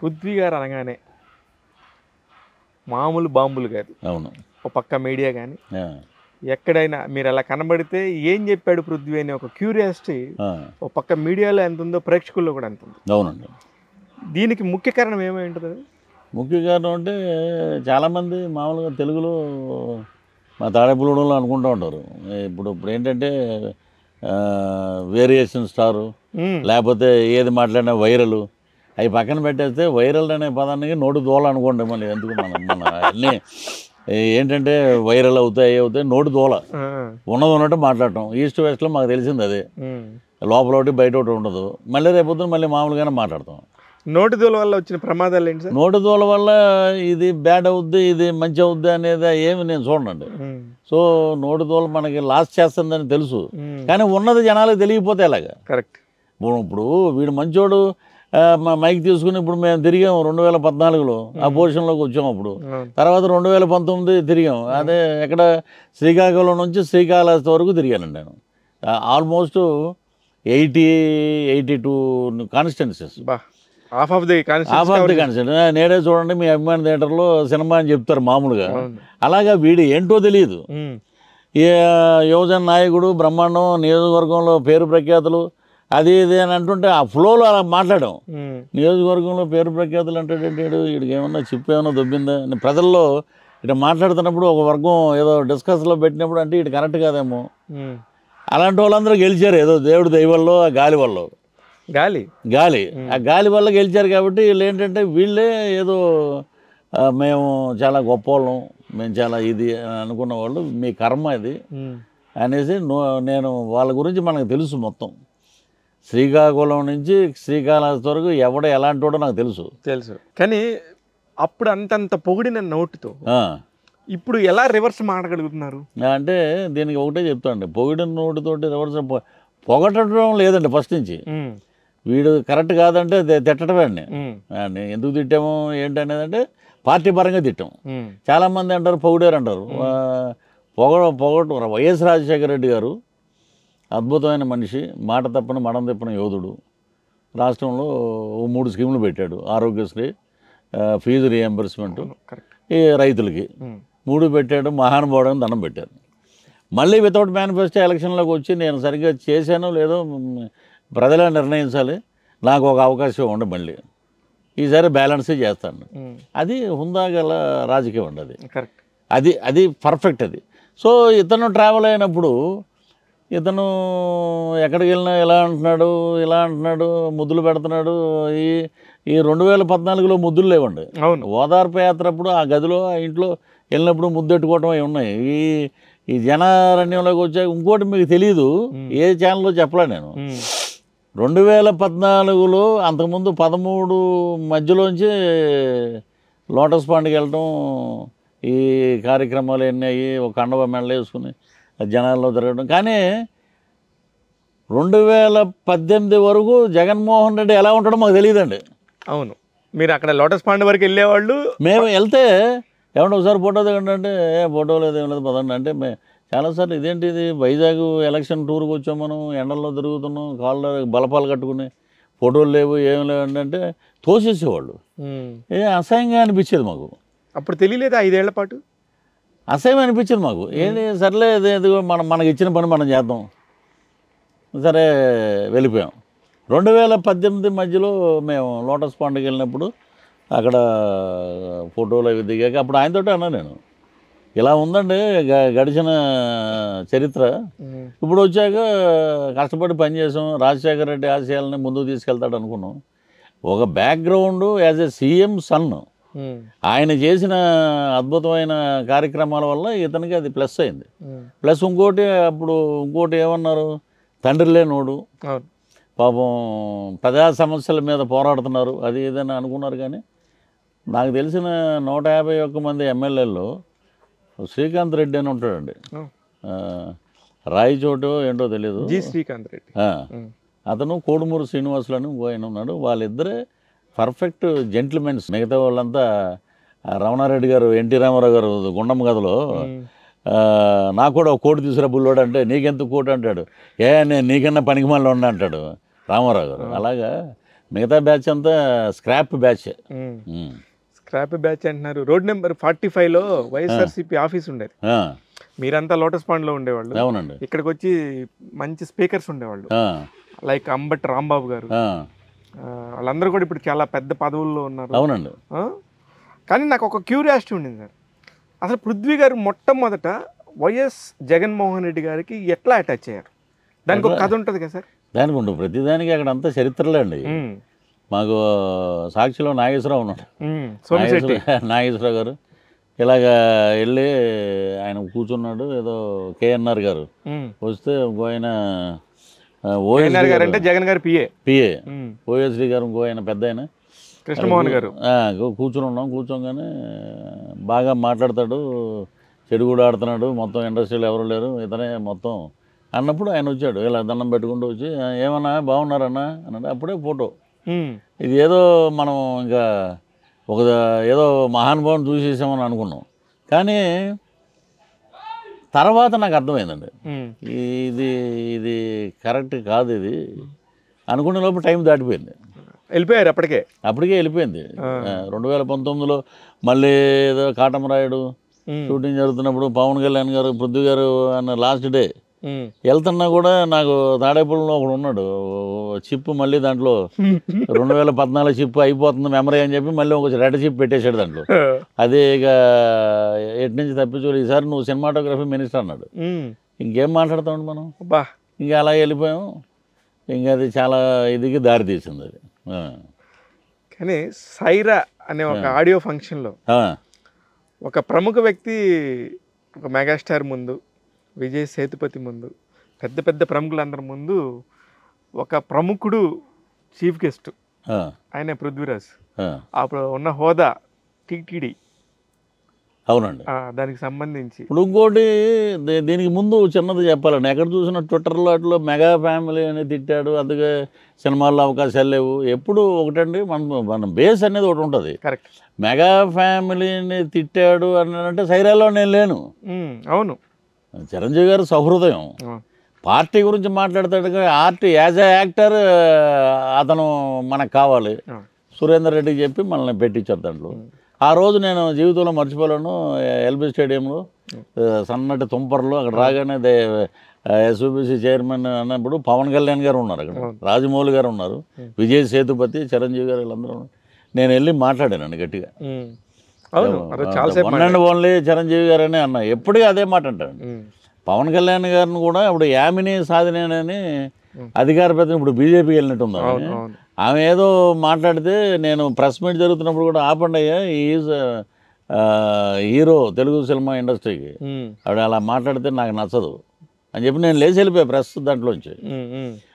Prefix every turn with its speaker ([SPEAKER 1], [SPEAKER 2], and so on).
[SPEAKER 1] పృథ్వీ గారు అనగానే మామూలు బాంబులు కాదు.
[SPEAKER 2] అవును.
[SPEAKER 1] ఒక పక్క మీడియా కానీ ఎక్కడైనా మీరు అలా కనబడితే ఏం చెప్పాడు పృథ్వీ అని ఒక క్యూరియాసిటీ ఒక పక్క మీడియాలో ఎంత ఉందో ప్రేక్షకుల్లో కూడా ఎంత ఉంది.
[SPEAKER 2] అవునండి.
[SPEAKER 1] దీనికి ముఖ్య కారణం ఏమై ఉంటుంది?
[SPEAKER 2] ముఖ్య కారణం అంటే చాలామంది మామూలుగా తెలుగులో మా తాడేపులూడలో అనుకుంటూ ఉంటారు. ఇప్పుడు ఏంటంటే వేరియేషన్ స్టారు, లేకపోతే ఏది మాట్లాడినా వైరల్, అవి పక్కన పెట్టేస్తే వైరల్ అనే పదానికి నోటి దోల అనుకోండి. మళ్ళీ ఎందుకు మన అన్నీ ఏంటంటే వైరల్ అవుతాయి నోటి దోల ఉన్నట్టు మాట్లాడటం. ఈస్ట్ వెస్ట్లో మాకు తెలిసింది అదే, లోపల ఒకటి బయట ఒకటి ఉండదు. మళ్ళీ రేపొద్దున మళ్ళీ మామూలుగానే మాట్లాడతాం.
[SPEAKER 1] నోటి దోల వల్ల వచ్చిన ప్రమాదాలు ఏంటి సార్?
[SPEAKER 2] నోటి దోల వల్ల ఇది బ్యాడ్ అవుద్ది, ఇది మంచి అవుద్ది అనేది ఏమి నేను చూడండి. సో నోటి దోల మనకి లాస్ చేస్తుందని తెలుసు, కానీ ఉన్నది జనాలకు తెలియకపోతే ఎలాగా?
[SPEAKER 1] కరెక్ట్.
[SPEAKER 2] ఇప్పుడు వీడు మంచోడు మైక్ తీసుకుని ఇప్పుడు మేము తిరిగాము 2014లో అపోజిషన్లోకి వచ్చాము. అప్పుడు తర్వాత 2019 తిరిగాము. అదే ఎక్కడ శ్రీకాకుళం నుంచి శ్రీకాళహస్తి వరకు తిరిగానండి నేను. Almost 82 constituencies.
[SPEAKER 1] Half of the
[SPEAKER 2] constituency. నేడే చూడండి మీ అభిమాని థియేటర్లో సినిమా అని చెప్తారు మామూలుగా. అలాగా వీడు ఏంటో తెలియదు. యువజన నాయకుడు, బ్రహ్మాండం, నియోజకవర్గంలో పేరు ప్రఖ్యాతులు, అది ఇది అని అంటుంటే ఆ ఫ్లోలో అలా మాట్లాడాం. నియోజకవర్గంలో పేరు ప్రఖ్యాతులు అంటాడంటే వీడికి ఏమన్నా చిప్పు ఏమన్నా దొబ్బిందా అని ప్రజల్లో ఇటు మాట్లాడుతున్నప్పుడు ఒక వర్గం ఏదో డిస్కస్లో పెట్టినప్పుడు అంటే ఇటు కరెక్ట్ కాదేమో. అలాంటి వాళ్ళందరూ గెలిచారు ఏదో దేవుడి దైవల్లో, ఆ గాలి వల్ల. ఆ గాలి వల్ల గెలిచారు. కాబట్టి వీళ్ళు ఏంటంటే వీళ్ళే ఏదో మేము చాలా గొప్పవాళ్ళం, మేము చాలా ఇది అనుకున్న వాళ్ళు, మీ కర్మ ఇది అనేసి నేను వాళ్ళ గురించి మనకు తెలుసు మొత్తం. శ్రీకాకుళం నుంచి శ్రీకాళహస్తి వరకు ఎవడ ఎలాంటి వాడో నాకు తెలుసు.
[SPEAKER 1] కానీ అప్పుడు అంతంత పొగిడిన నోటుతో ఇప్పుడు ఎలా రివర్స్ మాట్లాడగలుగుతున్నారు
[SPEAKER 2] అంటే దీనికి ఒకటే చెప్తాండి. పొగిడిన నోటుతోటి రివర్స్ పొగటడం లేదండి ఫస్ట్ నుంచి. వీడు కరెక్ట్ కాదంటే తిట్టడమే అండి. ఎందుకు తిట్టాము ఏంటి అనేది అంటే పార్టీ పరంగా తిట్టాం. చాలామంది అంటారు పొగిడారు అంటారు. పొగట వైఎస్ రాజశేఖర రెడ్డి గారు అద్భుతమైన మనిషి, మాట తప్పని మడం తప్పని యోధుడు. రాష్ట్రంలో 3 స్కీములు పెట్టాడు. ఆరోగ్యశ్రీ, ఫీజు రీఎంబర్స్మెంట్, ఈ రైతులకి 3 పెట్టాడు. మహానుభావుడని దండం పెట్టారు. మళ్ళీ వితౌట్ మేనిఫెస్టో ఎలక్షన్లోకి వచ్చి నేను సరిగ్గా చేశానో లేదో ప్రజలే నిర్ణయించాలి, నాకు ఒక అవకాశం ఉండి మళ్ళీ ఈసారి బ్యాలెన్సే చేస్తాను. అది హుందా గల రాజకీయం అండి. అది పర్ఫెక్ట్. అది సో ఇతను ట్రావెల్ అయినప్పుడు ఇతను ఎక్కడికి వెళ్ళినా ఇలా అంటున్నాడు, ముద్దులు పెడుతున్నాడు. ఈ 2014లో ముద్దులు లేవండి. ఓదార్పు యాత్ర అప్పుడు ఆ గదిలో ఆ ఇంట్లో వెళ్ళినప్పుడు ముద్దెట్టుకోవటం అవి ఉన్నాయి. ఈ జనారణ్యంలోకి వచ్చాక ఇంకోటి మీకు తెలియదు, ఏ ఛానల్లో చెప్పలే నేను. 2014లో అంతకుముందు 13 మధ్యలోంచి లోటస్ పాండ్కి వెళ్ళటం, ఈ కార్యక్రమాలు ఎన్ని అయ్యి ఒక కండవ మెడలు వేసుకుని జనాల్లో తిరగడం. కానీ 2018 వరకు జగన్మోహన్ రెడ్డి ఎలా ఉంటాడో మాకు తెలియదండి.
[SPEAKER 1] అవును, మీరు అక్కడ లోటస్ పాండ్ వరకు వెళ్ళేవాళ్ళు. మేము
[SPEAKER 2] వెళ్తే ఏమంటే ఒకసారి ఫోటో దిగండి అంటే ఫోటో లేదు ఏం లేదు పదండి అంటే చాలాసార్లు ఇదేంటి ఇది వైజాగ్ ఎలక్షన్ టూర్కి వచ్చాం, మనం ఎండల్లో తిరుగుతున్నాం, కాళ్ళు బలపాలు కట్టుకుని ఫోటోలు లేవు ఏం లేవు అంటే తోసేసేవాళ్ళు. అసహ్యంగా అనిపించేది మాకు.
[SPEAKER 1] అప్పుడు తెలియలేదు 5 ఏళ్ల పాటు
[SPEAKER 2] అసహ్యం అనిపించింది మాకు. ఏంటి సర్లే ఏదో మనకి ఇచ్చిన పని మనం చేద్దాం, సరే వెళ్ళిపోయాం. 2018 మధ్యలో మేము లోటస్ పాండ్కి వెళ్ళినప్పుడు అక్కడ ఫోటోలు అవి దిగాక అప్పుడు ఆయనతోటే అన్నా నేను, ఇలా ఉందండి గడిచిన చరిత్ర. ఇప్పుడు వచ్చాక కష్టపడి పనిచేసాం, రాజశేఖర రెడ్డి ఆశయాలని ముందుకు తీసుకెళ్తాడు అనుకున్నాం. ఒక background as a CM son, ఆయన చేసిన అద్భుతమైన కార్యక్రమాల వల్ల ఇతనికి అది ప్లస్ అయింది. ప్లస్ ఇంకోటి ఏమన్నారు, తండ్రి లేనోడు, పాపం ప్రజా సమస్యల మీద పోరాడుతున్నారు, అది ఏదైనా అనుకున్నారు. కానీ నాకు తెలిసిన 151 మంది ఎమ్మెల్యేల్లో శ్రీకాంత్ రెడ్డి అని ఉంటాడండి. రాయచోటు ఏంటో తెలియదు,
[SPEAKER 1] శ్రీకాంత్ రెడ్డి.
[SPEAKER 2] అతను కోడుమూరు శ్రీనివాసులు అని ఆయన ఉన్నాడు. వాళ్ళిద్దరే పర్ఫెక్ట్ జెంటిల్మెన్స్. మిగతా వాళ్ళంతా రమణారెడ్డి గారు, ఎన్టీ రామారావు గారు గుండమ్మ కథలో నాకు కూడా ఒక కోటు తీసుకురా బుల్లోడు అంటే నీకెంత కోటు అంటాడు, నేను నీకన్నా పనికి మళ్ళీ ఉన్నా అంటాడు రామారావు గారు. అలాగా మిగతా బ్యాచ్ అంతా స్క్రాప్ బ్యాచ్.
[SPEAKER 1] స్క్రాప్ బ్యాచ్ అంటున్నారు. రోడ్ నెంబర్ 45లో వైఎస్ఆర్సీపీ ఆఫీస్ ఉండేది. మీరంతా లోటస్ పాండ్లో ఉండేవాళ్ళు.
[SPEAKER 2] అవునండి.
[SPEAKER 1] ఇక్కడికి వచ్చి మంచి స్పీకర్స్ ఉండేవాళ్ళు, లైక్ అంబటి రాంబాబు గారు. వాళ్ళందరూ కూడా ఇప్పుడు చాలా పెద్ద పదవుల్లో ఉన్నారు.
[SPEAKER 2] అవునండి.
[SPEAKER 1] కానీ నాకు ఒక క్యూరియాసిటీ ఉండింది సార్, అసలు పృథ్వీ గారు మొట్టమొదట వైఎస్ జగన్మోహన్ రెడ్డి గారికి ఎట్లా అటాచ్ అయ్యారు? దానికి ఒక కథ ఉంటుంది కదా సార్?
[SPEAKER 2] దానికి ఉండవు, ప్రతిదానికి అక్కడ అంతా చరిత్రలే అండి. మాకు సాక్షిలో నాగేశ్వరరావు ఉన్నాడు, నాగేశ్వరరావు గారు. ఇలాగా వెళ్ళి ఆయన కూర్చున్నాడు, ఏదో కేఎన్ఆర్ గారు వస్తే ఇంకో ఆయన
[SPEAKER 1] ఓఎస్ఆర్ గారు అంటే జగన్ గారు పిఏ
[SPEAKER 2] ఓఎస్డి గారు, ఇంకో ఆయన పెద్ద ఆయన
[SPEAKER 1] కృష్ణమోహన్ గారు
[SPEAKER 2] కూర్చుని ఉన్నాం. కూర్చోగానే బాగా మాట్లాడతాడు, చెడు కూడా ఆడుతున్నాడు, మొత్తం ఇండస్ట్రీలో ఎవరు లేరు, ఇతనే మొత్తం అన్నప్పుడు ఆయన వచ్చాడు. ఇలా దండం పెట్టుకుంటూ వచ్చి ఏమన్నా బాగున్నారన్నా అన్నాడు. అప్పుడే ఫోటో. ఇది ఏదో మనం ఇంకా ఒక ఏదో మహానుభావం చూసేసామని అనుకున్నాం. కానీ తర్వాత నాకు అర్థమైందండి, ఇది కరెక్ట్ కాదు ఇది అనుకునే లోపు టైం దాటిపోయింది,
[SPEAKER 1] వెళ్ళిపోయారు. అప్పటికే
[SPEAKER 2] వెళ్ళిపోయింది. 2019లో మళ్ళీ ఏదో కాటమరాయుడు షూటింగ్ జరుగుతున్నప్పుడు పవన్ కళ్యాణ్ గారు, పృథ్వీ గారు అన్న లాస్ట్ డే వెళ్తున్నా కూడా నాకు తాడేపల్లిలో ఒకడు ఉన్నాడు, చిప్ మళ్ళీ దాంట్లో 2014 చిప్ అయిపోతుంది మెమరీ అని చెప్పి మళ్ళీ ఒక రెడ్ చిప్ పెట్టేశాడు దాంట్లో. అదే ఇక ఎటు నుంచి తప్పించుకోవాలి, ఈసారి నువ్వు సినిమాటోగ్రఫీ మినిస్టర్ అన్నాడు. ఇంకేం మాట్లాడతామండి మనం, ఇంకా అలా వెళ్ళిపోయాం. ఇంకా అది చాలా ఇదికి దారి తీసింది అది.
[SPEAKER 1] కానీ సైరా అనే ఒక ఆడియో ఫంక్షన్లో ఒక ప్రముఖ వ్యక్తి, ఒక మెగాస్టార్ ముందు, విజయ్ సేతుపతి ముందు, పెద్ద పెద్ద ప్రముఖులందరి ముందు ఒక ప్రముఖుడు చీఫ్ గెస్ట్, ఆయన పృథ్వీరాజ్. అప్పుడు ఉన్న హోదా టీటీడీ.
[SPEAKER 2] అవునండి.
[SPEAKER 1] దానికి సంబంధించి
[SPEAKER 2] ఇప్పుడు ఇంకోటి దీనికి ముందు చిన్నది చెప్పాలండి. ఎక్కడ చూసిన ట్విట్టర్లో అట్లా మెగా ఫ్యామిలీ అని తిట్టాడు, అందుకే సినిమాల్లో అవకాశాలు లేవు. ఎప్పుడు ఒకటండి, మన బేస్ అనేది ఒకటి ఉంటుంది.
[SPEAKER 1] కరెక్ట్.
[SPEAKER 2] మెగా ఫ్యామిలీని తిట్టాడు అంటే సైరాలో నేను లేను.
[SPEAKER 1] అవును,
[SPEAKER 2] చిరంజీవి గారు సహృదయం, పార్టీ గురించి మాట్లాడతాడు. యాజ్ ఎ యాక్టర్ అతను మనకు కావాలి. సురేందర్ రెడ్డికి చెప్పి మనల్ని పెట్టించారు దాంట్లో. ఆ రోజు నేను జీవితంలో మర్చిపోలేను. ఎల్బీ స్టేడియంలో సన్నటి తుంపర్లు అక్కడ రాగానే ఎస్యూబీసీ చైర్మన్ అన్నప్పుడు పవన్ కళ్యాణ్ గారు ఉన్నారు, అక్కడ రాజమౌళి గారు ఉన్నారు, విజయ్ సేతుపతి, చిరంజీవి గారు, వీళ్ళందరూ ఉన్నారు. నేను వెళ్ళి మాట్లాడానండి గట్టిగా. వన్ అండ్ ఓన్లీ చిరంజీవి గారనే అన్నా, ఎప్పటికీ అదే మాట అంటాడు. పవన్ కళ్యాణ్ గారిని కూడా ఇప్పుడు యామిని సాధినేనని అధికార ప్రతినిధి, ఇప్పుడు బీజేపీకి వెళ్ళినట్టుంది ఆమె, ఏదో మాట్లాడితే నేను ప్రెస్ మీట్ జరుగుతున్నప్పుడు కూడా ఆపండి అయ్యా, ఈజ్ హీరో తెలుగు సినిమా ఇండస్ట్రీకి, ఆవిడ అలా మాట్లాడితే నాకు నచ్చదు అని చెప్పి నేను లేచి వెళ్ళిపోయా ప్రెస్ దాంట్లోంచి.